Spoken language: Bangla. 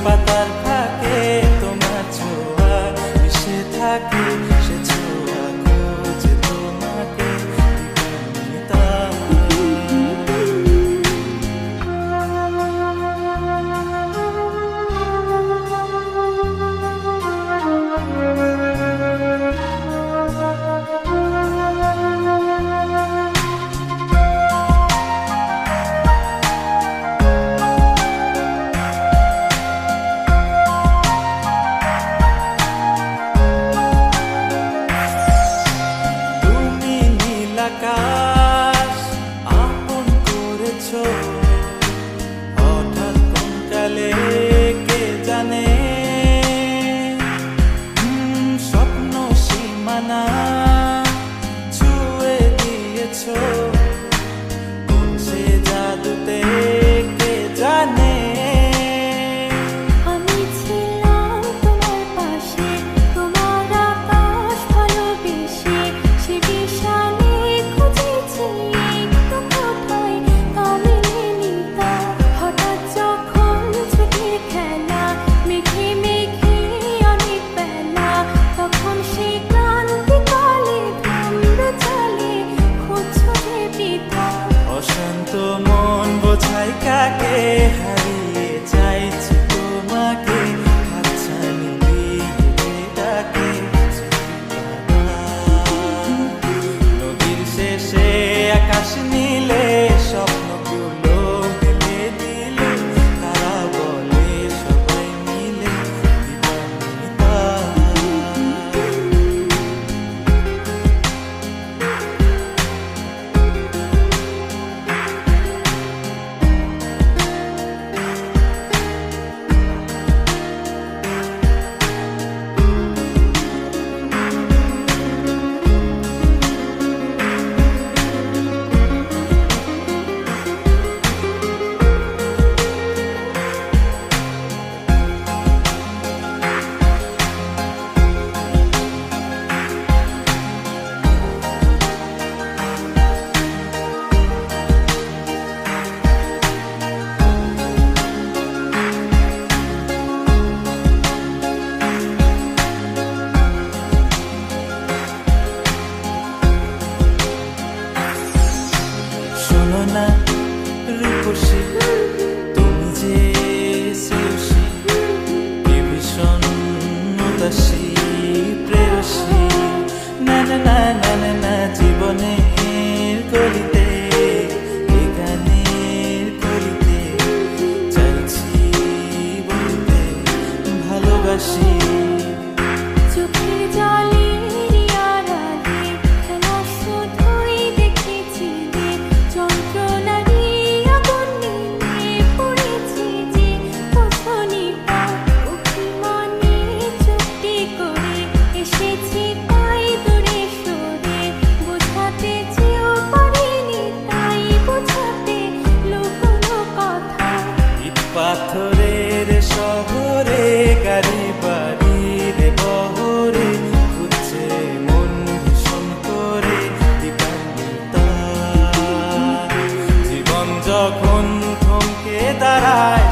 পাতার ফাঁকে তোমার ছোঁয়া মিশে থাকে, সে ছোঁয়া খোঁজে তোমাকে দিবানিতা। আকাশ আপন করেছো হঠাৎ কোন কালে কে জানে, স্বপ্ন সীমানা ছুঁয়ে দিয়েছো কোন সে জাদুতে কে জানে। অশান্ত মন বোঝাই কাকে হারিয়ে চাইছি তোমাকে, হাতছানি দিয়ে ডাকে নদীর শেষে আকাশ নীলে স্বপ্নগুলো দিলে দিলে, তারা বলে সবাই মিলে দিবানিতা। শোনো না রূপসী, তুমি যে শ্রেয়সী, কে ভীষণ উদাসী প্রেয়সী, না না না না না না জীবনের কলিতে এ গানের কলিতে চাইছি বলতে ভালোবাসি। চোখের জলে পাথরের শহরে গাড়ি বাড়ির বহরে খুঁজছে মন ভীষণ করে দিবানিতা। জীবন যখন থমকে দাঁড়ায়